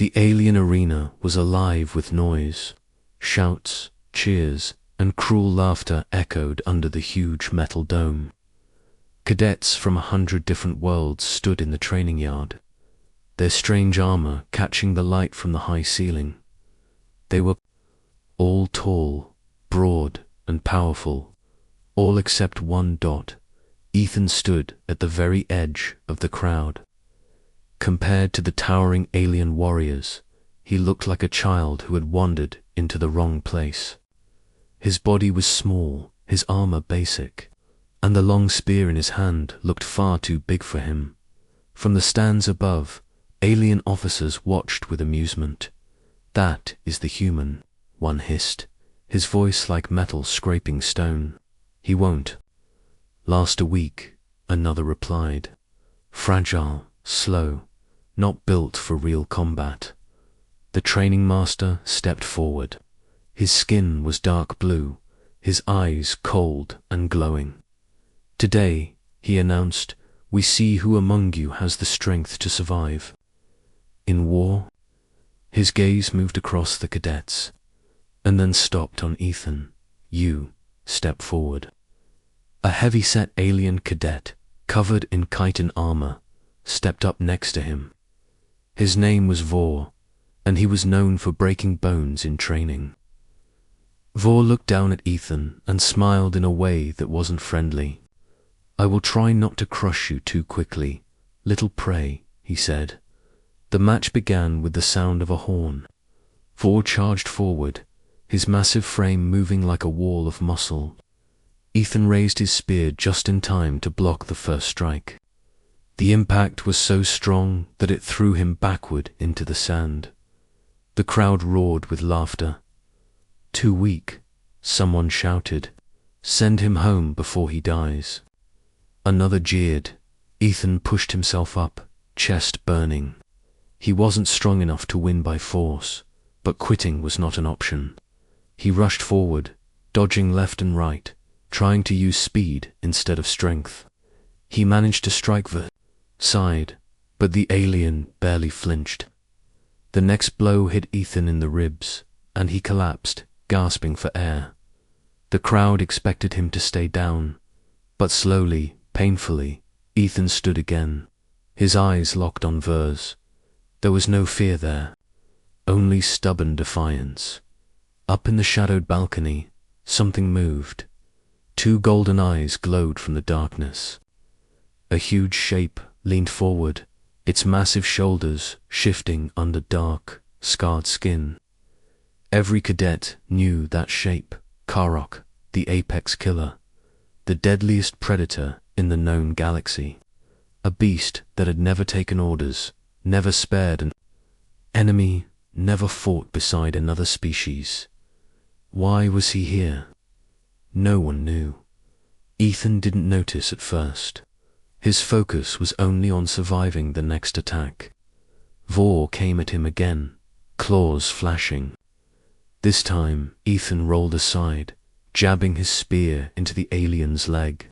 The alien arena was alive with noise. Shouts, cheers, and cruel laughter echoed under the huge metal dome. Cadets from 100 different worlds stood in the training yard, their strange armor catching the light from the high ceiling. They were all tall, broad, and powerful, all except one dot. Ethan stood at the very edge of the crowd. Compared to the towering alien warriors, he looked like a child who had wandered into the wrong place. His body was small, his armor basic, and the long spear in his hand looked far too big for him. From the stands above, alien officers watched with amusement. "That is the human," one hissed, his voice like metal scraping stone. "He won't last a week," another replied. "Fragile, slow, not built for real combat." The training master stepped forward. His skin was dark blue, his eyes cold and glowing. "Today," he announced, "we see who among you has the strength to survive. In war?" His gaze moved across the cadets, and then stopped on Ethan. "You, step forward." A heavy-set alien cadet, covered in chitin armor, stepped up next to him. His name was Vor, and he was known for breaking bones in training. Vor looked down at Ethan and smiled in a way that wasn't friendly. "I will try not to crush you too quickly, little prey," he said. The match began with the sound of a horn. Vor charged forward, his massive frame moving like a wall of muscle. Ethan raised his spear just in time to block the first strike. The impact was so strong that it threw him backward into the sand. The crowd roared with laughter. "Too weak," someone shouted. "Send him home before he dies." Another jeered. Ethan pushed himself up, chest burning. He wasn't strong enough to win by force, but quitting was not an option. He rushed forward, dodging left and right, trying to use speed instead of strength. He managed to strike the side, but the alien barely flinched. The next blow hit Ethan in the ribs, and he collapsed, gasping for air. The crowd expected him to stay down, but slowly, painfully, Ethan stood again. His eyes locked on Ver's. There was no fear there, only stubborn defiance. Up in the shadowed balcony, something moved. Two golden eyes glowed from the darkness. A huge shape leaned forward, its massive shoulders shifting under dark, scarred skin. Every cadet knew that shape, Karok, the apex killer, the deadliest predator in the known galaxy. A beast that had never taken orders, never spared an enemy, never fought beside another species. Why was he here? No one knew. Ethan didn't notice at first. His focus was only on surviving the next attack. Vor came at him again, claws flashing. This time, Ethan rolled aside, jabbing his spear into the alien's leg.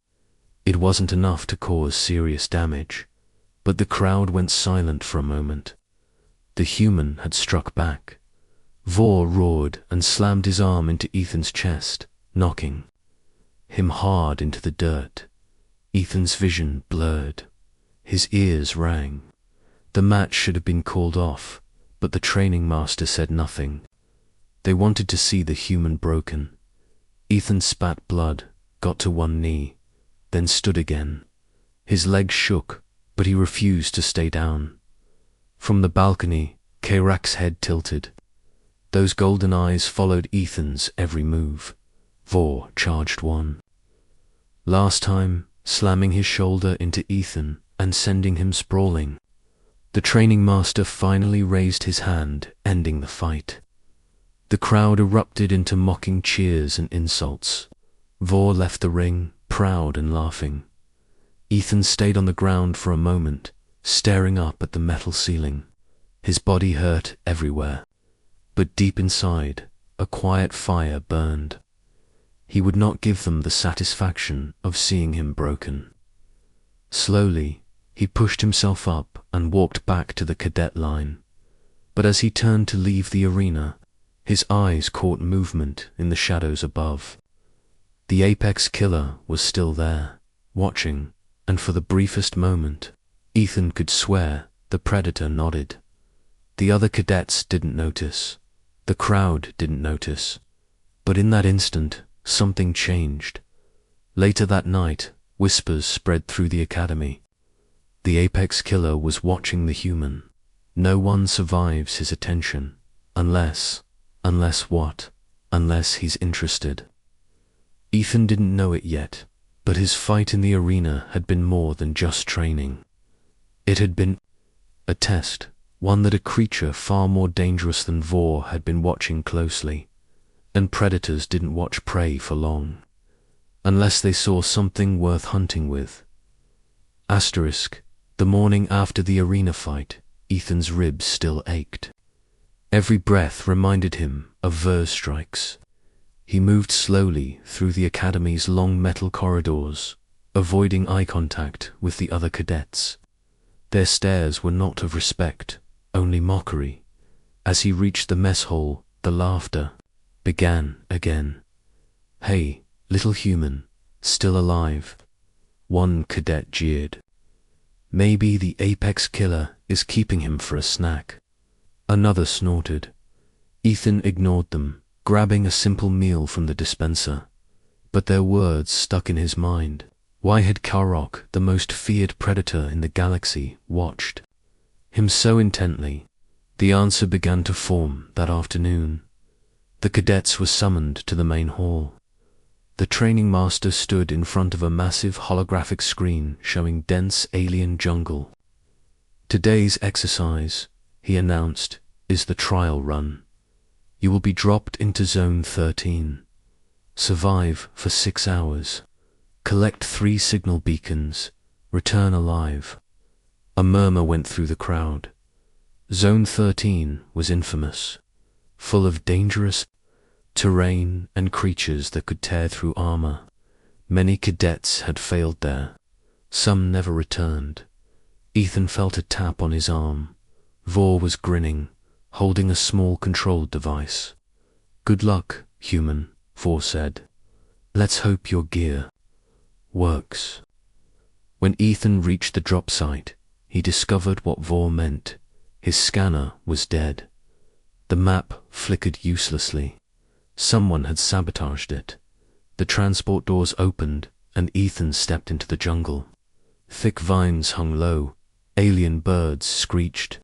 It wasn't enough to cause serious damage, but the crowd went silent for a moment. The human had struck back. Vor roared and slammed his arm into Ethan's chest, knocking him hard into the dirt. Ethan's vision blurred. His ears rang. The match should have been called off, but the training master said nothing. They wanted to see the human broken. Ethan spat blood, got to one knee, then stood again. His legs shook, but he refused to stay down. From the balcony, Karak's head tilted. Those golden eyes followed Ethan's every move. Vor charged one. Last time, slamming his shoulder into Ethan and sending him sprawling. The training master finally raised his hand, ending the fight. The crowd erupted into mocking cheers and insults. Vor left the ring, proud and laughing. Ethan stayed on the ground for a moment, staring up at the metal ceiling. His body hurt everywhere, but deep inside, a quiet fire burned. He would not give them the satisfaction of seeing him broken. Slowly, he pushed himself up and walked back to the cadet line. But as he turned to leave the arena, his eyes caught movement in the shadows above. The apex killer was still there, watching, and for the briefest moment, Ethan could swear the predator nodded. The other cadets didn't notice. The crowd didn't notice. But in that instant, something changed. Later that night, whispers spread through the academy. The apex killer was watching the human. No one survives his attention. Unless what? Unless he's interested. Ethan didn't know it yet, but his fight in the arena had been more than just training. It had been a test, one that a creature far more dangerous than Vor had been watching closely. And predators didn't watch prey for long, unless they saw something worth hunting with. Asterisk, the morning after the arena fight, Ethan's ribs still ached. Every breath reminded him of Vor's strikes. He moved slowly through the academy's long metal corridors, avoiding eye contact with the other cadets. Their stares were not of respect, only mockery. As he reached the mess hall, the laughter began again. "Hey, little human, still alive?" One cadet jeered. "Maybe the apex killer is keeping him for a snack." Another snorted. Ethan ignored them, grabbing a simple meal from the dispenser. But their words stuck in his mind. Why had Karok, the most feared predator in the galaxy, watched him so intently? The answer began to form that afternoon. The cadets were summoned to the main hall. The training master stood in front of a massive holographic screen showing dense alien jungle. "Today's exercise," he announced, "is the trial run. You will be dropped into Zone 13. Survive for 6 hours. Collect 3 signal beacons. Return alive." A murmur went through the crowd. Zone 13 was infamous, full of dangerous terrain and creatures that could tear through armor. Many cadets had failed there. Some never returned. Ethan felt a tap on his arm. Vor was grinning, holding a small controlled device. "Good luck, human," Vor said. "Let's hope your gear works." When Ethan reached the drop site, he discovered what Vor meant. His scanner was dead. The map flickered uselessly. Someone had sabotaged it. The transport doors opened, and Ethan stepped into the jungle. Thick vines hung low. Alien birds screeched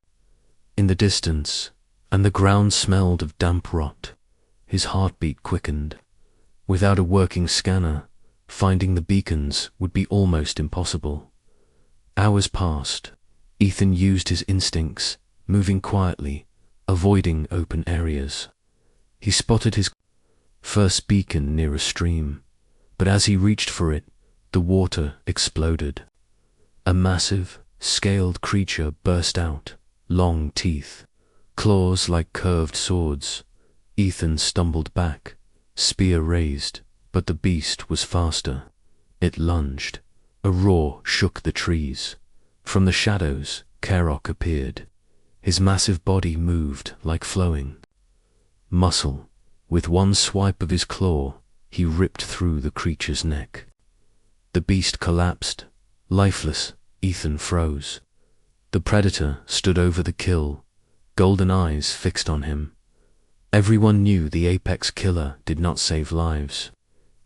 in the distance, and the ground smelled of damp rot. His heartbeat quickened. Without a working scanner, finding the beacons would be almost impossible. Hours passed. Ethan used his instincts, moving quietly, avoiding open areas. He spotted his first beacon near a stream, but as he reached for it, the water exploded. A massive, scaled creature burst out, long teeth, claws like curved swords. Ethan stumbled back, spear raised, but the beast was faster. It lunged. A roar shook the trees. From the shadows, Karok appeared. His massive body moved like flowing muscle. With one swipe of his claw, he ripped through the creature's neck. The beast collapsed. Lifeless, Ethan froze. The predator stood over the kill, golden eyes fixed on him. Everyone knew the apex killer did not save lives.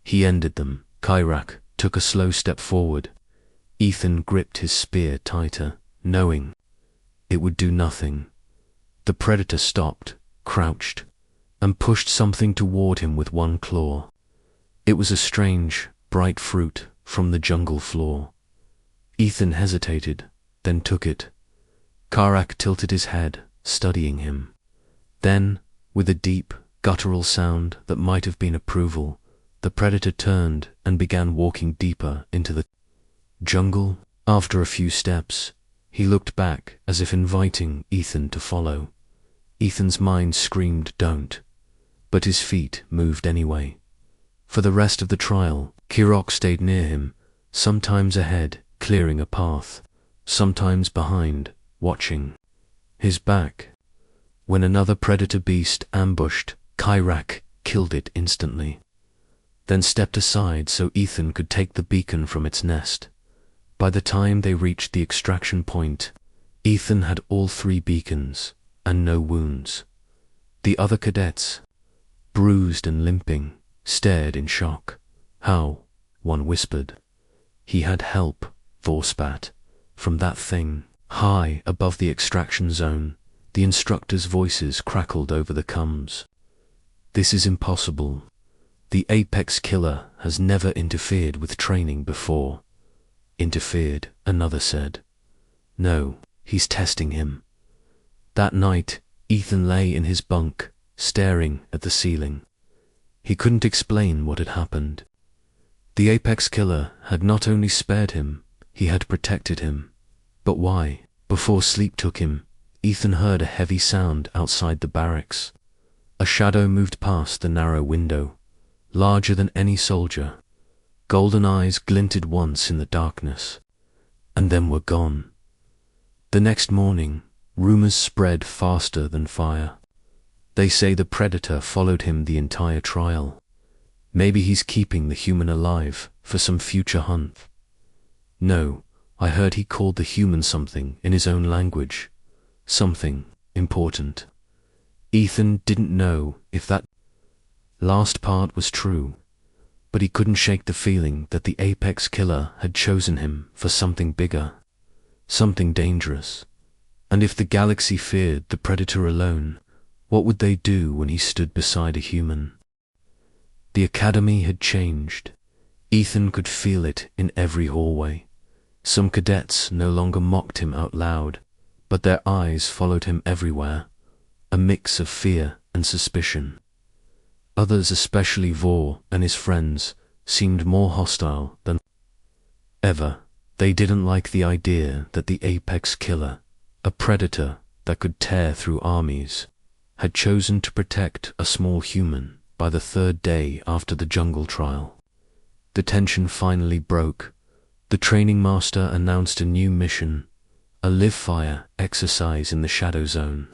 He ended them. Kyrak took a slow step forward. Ethan gripped his spear tighter, knowing it would do nothing. The predator stopped, crouched, and pushed something toward him with one claw. It was a strange, bright fruit from the jungle floor. Ethan hesitated, then took it. Karak tilted his head, studying him. Then, with a deep, guttural sound that might have been approval, the predator turned and began walking deeper into the jungle. After a few steps, he looked back as if inviting Ethan to follow. Ethan's mind screamed, "Don't," but his feet moved anyway. For the rest of the trial, Kirok stayed near him, sometimes ahead, clearing a path, sometimes behind, watching. His back When another predator beast ambushed, Kyrak killed it instantly, then stepped aside so Ethan could take the beacon from its nest. By the time they reached the extraction point, Ethan had all 3 beacons and no wounds. The other cadets, bruised and limping, stared in shock. How? One whispered. He had help, Thor spat. From that thing. High above the extraction zone, the instructors' voices crackled over the comms. This is impossible. The apex killer has never interfered with training before. Interfered, another said. No, he's testing him. That night, Ethan lay in his bunk, staring at the ceiling. He couldn't explain what had happened. The apex killer had not only spared him, he had protected him. But why? Before sleep took him, Ethan heard a heavy sound outside the barracks. A shadow moved past the narrow window, larger than any soldier. Golden eyes glinted once in the darkness, and then were gone. The next morning, rumors spread faster than fire. They say the predator followed him the entire trial. Maybe he's keeping the human alive for some future hunt. No, I heard he called the human something in his own language. Something important. Ethan didn't know if that last part was true, but he couldn't shake the feeling that the apex killer had chosen him for something bigger, something dangerous. And if the galaxy feared the predator alone, what would they do when he stood beside a human? The academy had changed. Ethan could feel it in every hallway. Some cadets no longer mocked him out loud, but their eyes followed him everywhere, a mix of fear and suspicion. Others, especially Vor and his friends, seemed more hostile than ever. They didn't like the idea that the apex killer, a predator that could tear through armies, had chosen to protect a small human. By the 3rd day after the jungle trial, the tension finally broke. The training master announced a new mission, a live-fire exercise in the Shadow Zone,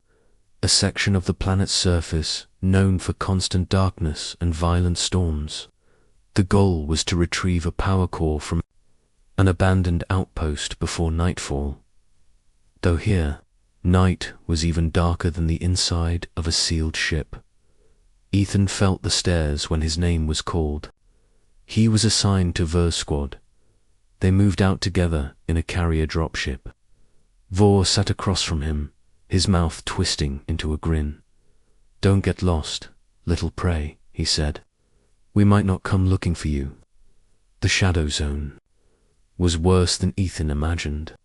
a section of the planet's surface known for constant darkness and violent storms. The goal was to retrieve a power core from an abandoned outpost before nightfall. Though here, night was even darker than the inside of a sealed ship. Ethan felt the stares when his name was called. He was assigned to Vor's squad. They moved out together in a carrier dropship. Vor sat across from him, his mouth twisting into a grin. "Don't get lost, little prey," he said. "We might not come looking for you." The Shadow Zone was worse than Ethan imagined.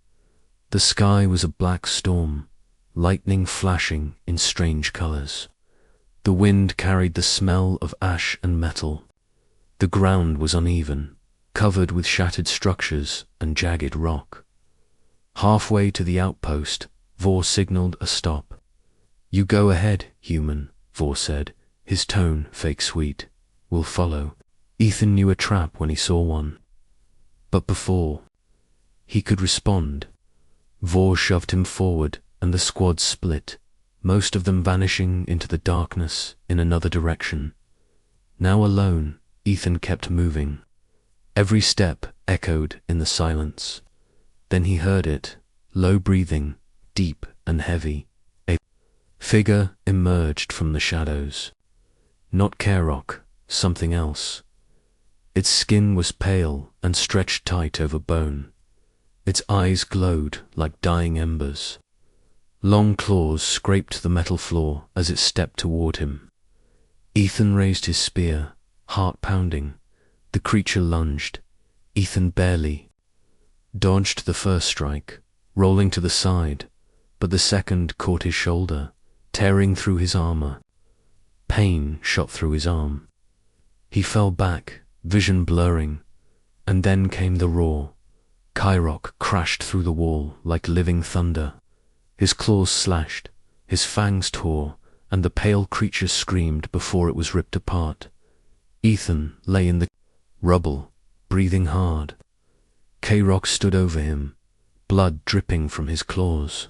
The sky was a black storm, lightning flashing in strange colors. The wind carried the smell of ash and metal. The ground was uneven, covered with shattered structures and jagged rock. Halfway to the outpost, Vor signaled a stop. "You go ahead, human," Vor said, his tone fake sweet. "We'll follow." Ethan knew a trap when he saw one. But before he could respond, Vor shoved him forward and the squad split, most of them vanishing into the darkness in another direction. Now alone, Ethan kept moving. Every step echoed in the silence. Then he heard it, low breathing, deep and heavy. A figure emerged from the shadows. Not Karok, something else. Its skin was pale and stretched tight over bone. Its eyes glowed like dying embers. Long claws scraped the metal floor as it stepped toward him. Ethan raised his spear, heart pounding. The creature lunged. Ethan barely dodged the first strike, rolling to the side, but the second caught his shoulder, tearing through his armor. Pain shot through his arm. He fell back, vision blurring, and then came the roar. Kyrok crashed through the wall like living thunder. His claws slashed, his fangs tore, and the pale creature screamed before it was ripped apart. Ethan lay in the rubble, breathing hard. Kyrok stood over him, blood dripping from his claws.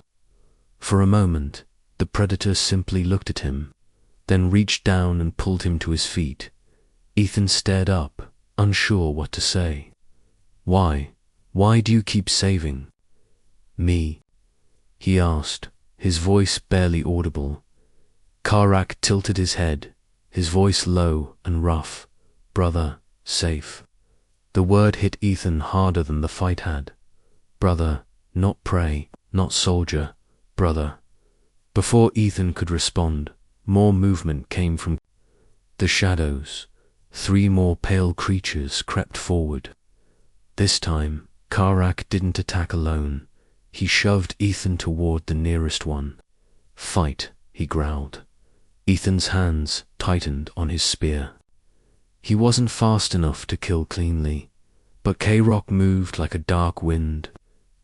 For a moment, The predator simply looked at him, then reached down and pulled him to his feet. Ethan stared up, unsure what to say. Why? Why do you keep saving me? He asked, his voice barely audible. Karak tilted his head, his voice low and rough. Brother, safe. The word hit Ethan harder than the fight had. Brother, not prey, not soldier, brother. Before Ethan could respond, more movement came from the shadows. 3 more pale creatures crept forward. This time, Karak didn't attack alone. He shoved Ethan toward the nearest one. Fight, he growled. Ethan's hands tightened on his spear. He wasn't fast enough to kill cleanly, but K-Rock moved like a dark wind,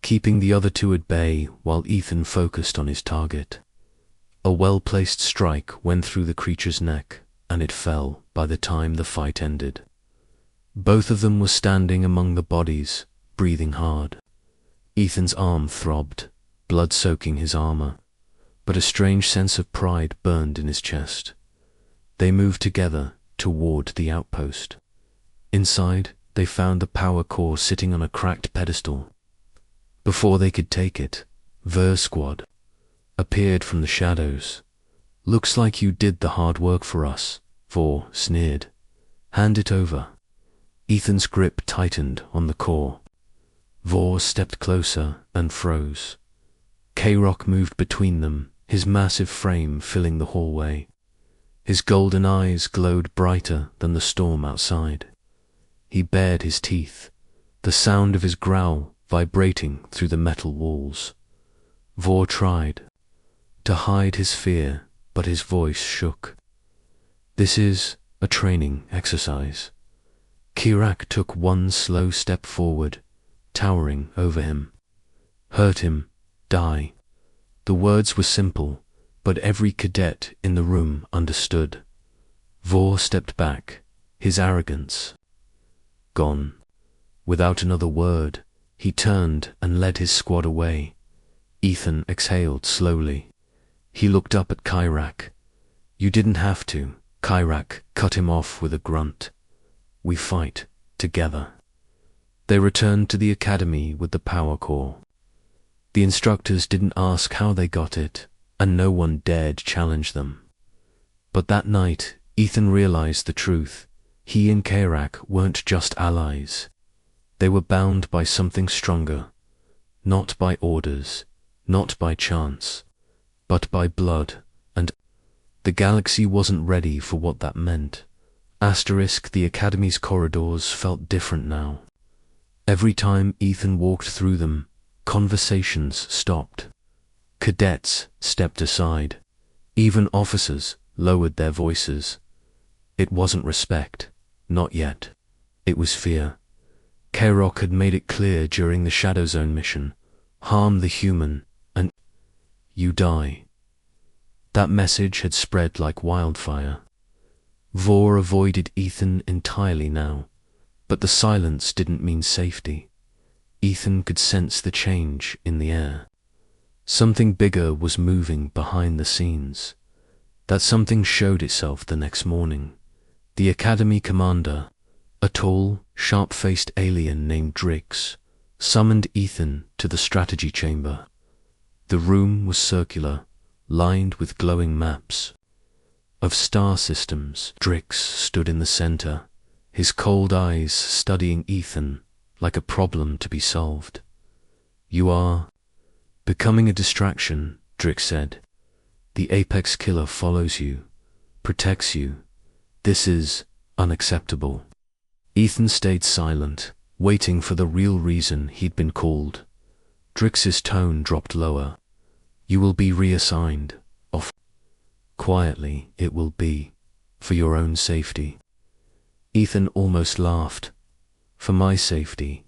keeping the other 2 at bay while Ethan focused on his target. A well-placed strike went through the creature's neck, and it fell by the time the fight ended. Both of them were standing among the bodies, breathing hard. Ethan's arm throbbed, blood soaking his armor, but a strange sense of pride burned in his chest. They moved together toward the outpost. Inside, they found the power core sitting on a cracked pedestal. Before they could take it, Ver Squad appeared from the shadows. Looks like you did the hard work for us, Vor sneered. Hand it over. Ethan's grip tightened on the core. Vor stepped closer and froze. K-Rock moved between them, his massive frame filling the hallway. His golden eyes glowed brighter than the storm outside. He bared his teeth, the sound of his growl vibrating through the metal walls. Vor tried to hide his fear, but his voice shook. This is a training exercise. Kirak took one slow step forward, towering over him. Hurt him, die. The words were simple, but every cadet in the room understood. Vor stepped back, his arrogance gone. Without another word, he turned and led his squad away. Ethan exhaled slowly. He looked up at Kirak. You didn't have to. Kirak cut him off with a grunt. We fight together. They returned to the academy with the power core. The instructors didn't ask how they got it, and no one dared challenge them. But that night, Ethan realized the truth. He and Kirak weren't just allies. They were bound by something stronger, not by orders, not by chance, but by blood, and the galaxy wasn't ready for what that meant. The Academy's corridors felt different now. Every time Ethan walked through them, conversations stopped. Cadets stepped aside. Even officers lowered their voices. It wasn't respect, not yet. It was fear. K-Rock had made it clear during the Shadow Zone mission. Harm the human, and you die. That message had spread like wildfire. Vor avoided Ethan entirely now, but the silence didn't mean safety. Ethan could sense the change in the air. Something bigger was moving behind the scenes. That something showed itself the next morning. The Academy commander, a tall, sharp-faced alien named Drix, summoned Ethan to the strategy chamber. The room was circular, lined with glowing maps of star systems. Drix stood in the center, his cold eyes studying Ethan like a problem to be solved. You are becoming a distraction, Drix said. The Apex Killer follows you, protects you. This is unacceptable. Ethan stayed silent, waiting for the real reason he'd been called. Drix's tone dropped lower. You will be reassigned. Off. Quietly, it will be. For your own safety. Ethan almost laughed. For my safety.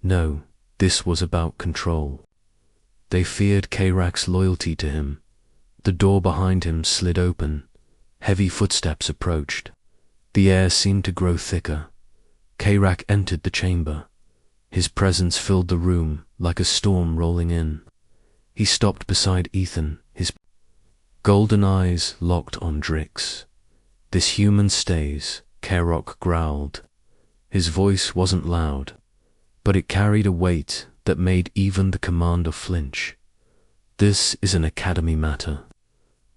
No, this was about control. They feared Kirak's loyalty to him. The door behind him slid open. Heavy footsteps approached. The air seemed to grow thicker. Kirak entered the chamber. His presence filled the room like a storm rolling in. He stopped beside Ethan, his Golden eyes locked on Drix. "This human stays," Kerok growled. His voice wasn't loud, but it carried a weight that made even the commander flinch. "This is an academy matter,"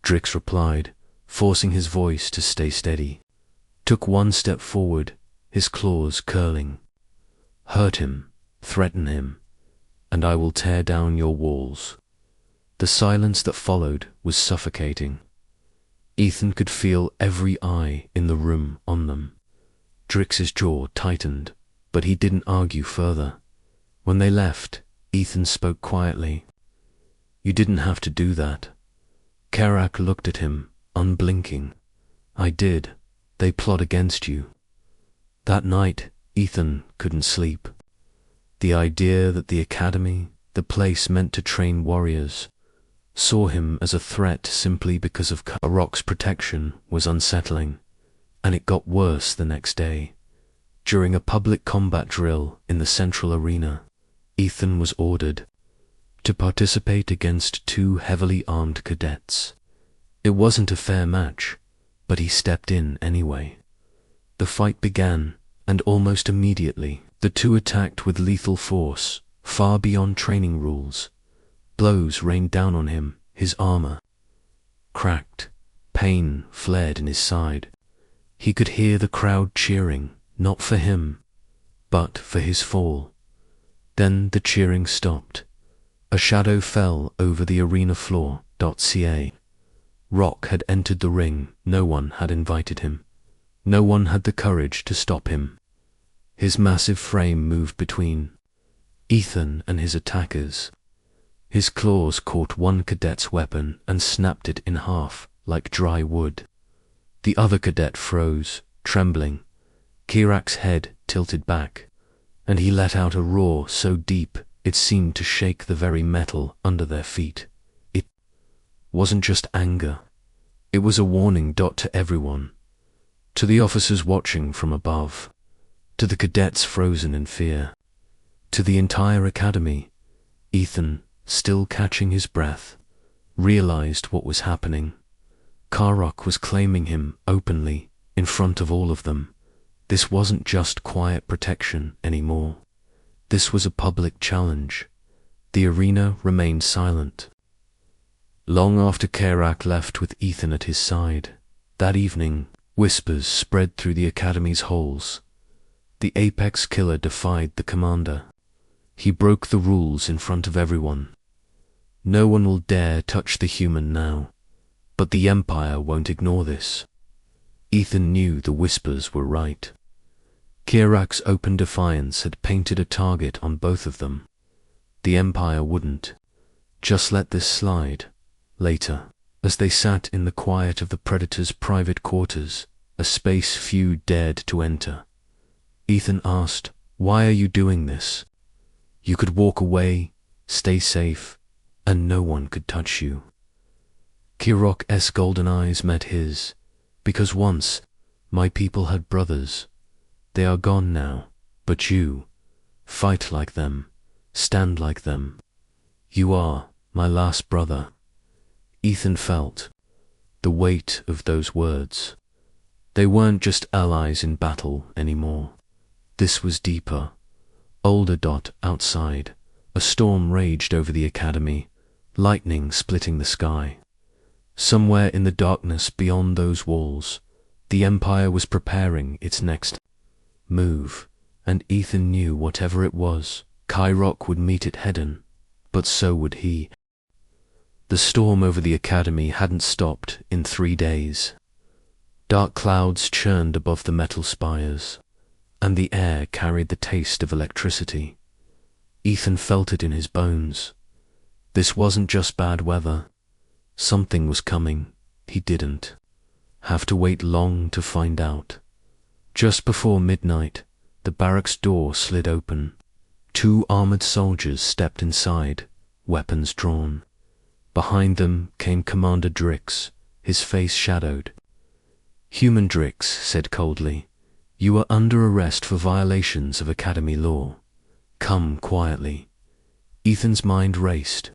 Drix replied, forcing his voice to stay steady. Took one step forward, his claws curling. "Hurt him, threaten him, and I will tear down your walls." The silence that followed was suffocating. Ethan could feel every eye in the room on them. Drix's jaw tightened, but he didn't argue further. When they left, Ethan spoke quietly. "You didn't have to do that." Kerok looked at him, unblinking. "I did. They plot against you." That night, Ethan couldn't sleep. The idea that the academy, the place meant to train warriors, saw him as a threat simply because of Kerok's protection was unsettling, and it got worse the next day. During a public combat drill in the central arena, Ethan was ordered to participate against 2 heavily armed cadets. It wasn't a fair match, but he stepped in anyway. The fight began, and almost immediately, the 2 attacked with lethal force, far beyond training rules. Blows rained down on him, his armor cracked, pain flared in his side. He could hear the crowd cheering, not for him, but for his fall. Then the cheering stopped. A shadow fell over the arena floor. Ca. Rock had entered the ring. No one had invited him. No one had the courage to stop him. His massive frame moved between Ethan and his attackers. His claws caught one cadet's weapon and snapped it in half like dry wood. The other cadet froze, trembling. Kerok's head tilted back, and he let out a roar so deep it seemed to shake the very metal under their feet. It wasn't just anger. It was a warning to everyone. To the officers watching from above. To the cadets frozen in fear. To the entire academy. Ethan, still catching his breath, realized what was happening. Kerok was claiming him openly, in front of all of them. This wasn't just quiet protection anymore. This was a public challenge. The arena remained silent. Long after Kerok left with Ethan at his side, that evening, whispers spread through the academy's halls. The apex killer defied the commander. He broke the rules in front of everyone. No one will dare touch the human now, but the Empire won't ignore this. Ethan knew the whispers were right. Kerok's open defiance had painted a target on both of them. The Empire wouldn't just let this slide. Later, as they sat in the quiet of the Predator's private quarters, a space few dared to enter, Ethan asked, "Why are you doing this? You could walk away, stay safe, and no one could touch you." Kerok's golden eyes met his. "Because once, my people had brothers. They are gone now, but you, fight like them, stand like them. You are my last brother." Ethan felt the weight of those words. They weren't just allies in battle anymore. This was deeper. Older. Outside, a storm raged over the academy, lightning splitting the sky. Somewhere in the darkness beyond those walls, the Empire was preparing its next move, and Ethan knew whatever it was, Kerok would meet it head-on, but so would he. The storm over the academy hadn't stopped in 3 days. Dark clouds churned above the metal spires, and the air carried the taste of electricity. Ethan felt it in his bones. This wasn't just bad weather. Something was coming. He didn't have to wait long to find out. Just before midnight, the barracks door slid open. 2 armored soldiers stepped inside, weapons drawn. Behind them came Commander Drix, his face shadowed. "Human Drix said coldly, "You are under arrest for violations of Academy law. Come quietly." Ethan's mind raced.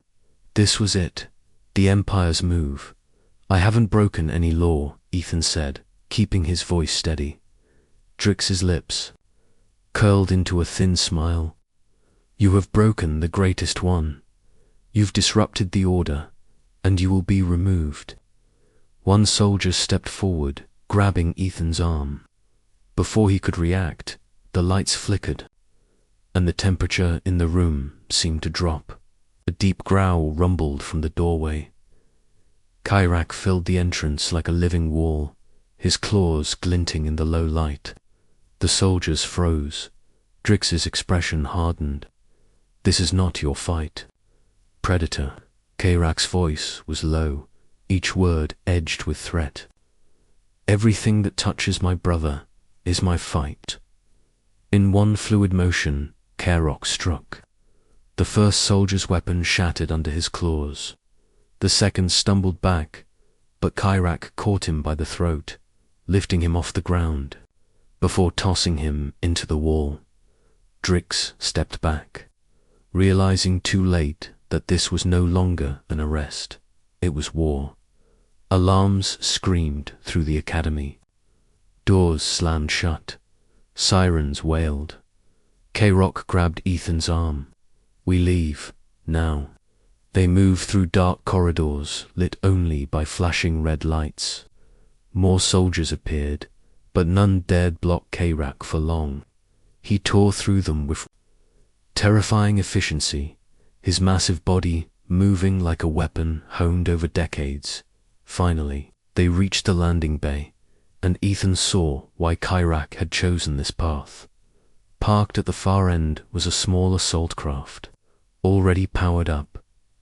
This was it, the Empire's move. I haven't broken any law, Ethan said, keeping his voice steady. Drix's lips curled into a thin smile. You have broken the greatest one. You've disrupted the order, and you will be removed. One soldier stepped forward, grabbing Ethan's arm. Before he could react, the lights flickered, and the temperature in the room seemed to drop. A deep growl rumbled from the doorway. Kyrak filled the entrance like a living wall, his claws glinting in the low light. The soldiers froze. Drix's expression hardened. This is not your fight, Predator. Kyrak's voice was low, each word edged with threat. Everything that touches my brother is my fight. In one fluid motion, Kyrak struck. The first soldier's weapon shattered under his claws. The second stumbled back, but Kyrak caught him by the throat, lifting him off the ground, before tossing him into the wall. Drix stepped back, realizing too late that this was no longer an arrest. It was war. Alarms screamed through the academy. Doors slammed shut. Sirens wailed. Kyrak grabbed Ethan's arm. We leave, now. They moved through dark corridors, lit only by flashing red lights. More soldiers appeared, but none dared block Kyrak for long. He tore through them with terrifying efficiency, his massive body moving like a weapon honed over decades. Finally, they reached the landing bay, and Ethan saw why Kyrak had chosen this path. Parked at the far end was a small assault craft, already powered up.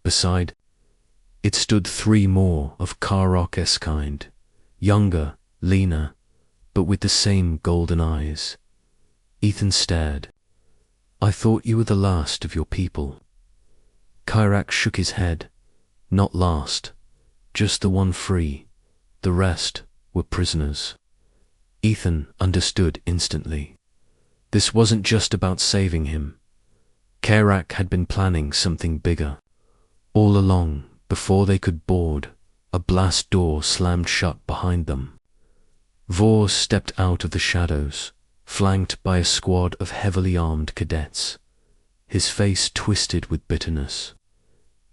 Beside it stood 3 more of Kyrak's kind, younger, leaner, but with the same golden eyes. Ethan stared. I thought you were the last of your people. Kyrak shook his head. Not last, just the one free. The rest were prisoners. Ethan understood instantly. This wasn't just about saving him. Kyrak had been planning something bigger. All along, before they could board, a blast door slammed shut behind them. Vor stepped out of the shadows, flanked by a squad of heavily armed cadets. His face twisted with bitterness.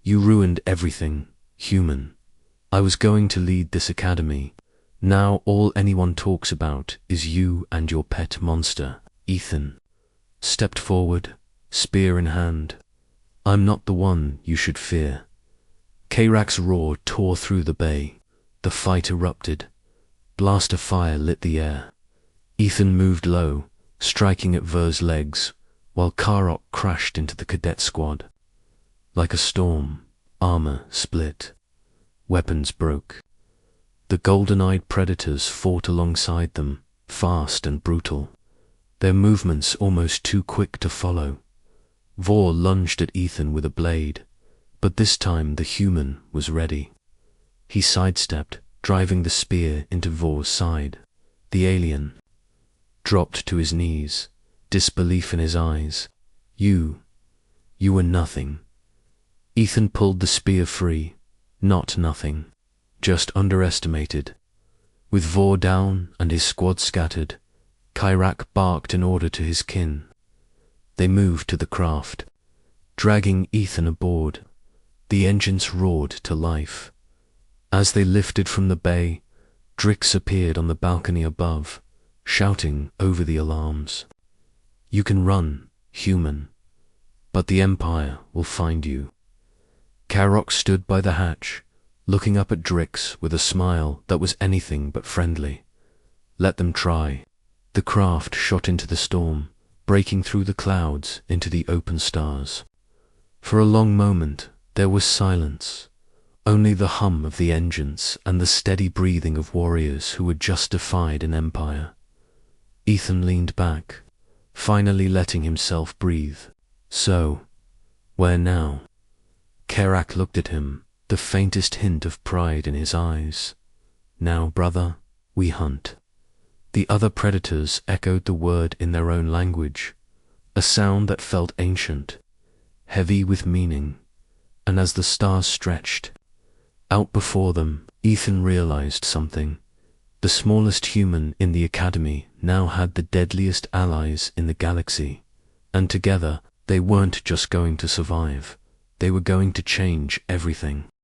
You ruined everything, human. I was going to lead this academy. Now all anyone talks about is you and your pet monster. Ethan stepped forward, spear in hand. I'm not the one you should fear. Kyrak's roar tore through the bay. The fight erupted. Blaster fire lit the air. Ethan moved low, striking at Vor's legs, while Kyrak crashed into the cadet squad. Like a storm, armor split. Weapons broke. The golden-eyed predators fought alongside them, fast and brutal, their movements almost too quick to follow. Vor lunged at Ethan with a blade, but this time the human was ready. He sidestepped, driving the spear into Vor's side. The alien dropped to his knees, disbelief in his eyes. You were nothing. Ethan pulled the spear free. Not nothing, just underestimated. With Vor down and his squad scattered, Kyrak barked an order to his kin. They moved to the craft, dragging Ethan aboard. The engines roared to life. As they lifted from the bay, Drix appeared on the balcony above, shouting over the alarms. You can run, human, but the Empire will find you. Kyrak stood by the hatch, looking up at Drix with a smile that was anything but friendly. Let them try. The craft shot into the storm, breaking through the clouds into the open stars. For a long moment there was silence, only the hum of the engines and the steady breathing of warriors who had just defied an empire. Ethan leaned back, finally letting himself breathe. So, where now? Kyrak looked at him, the faintest hint of pride in his eyes. Now, brother, we hunt. The other predators echoed the word in their own language, a sound that felt ancient, heavy with meaning, and as the stars stretched out before them, Ethan realized something. The smallest human in the academy now had the deadliest allies in the galaxy, and together they weren't just going to survive, they were going to change everything.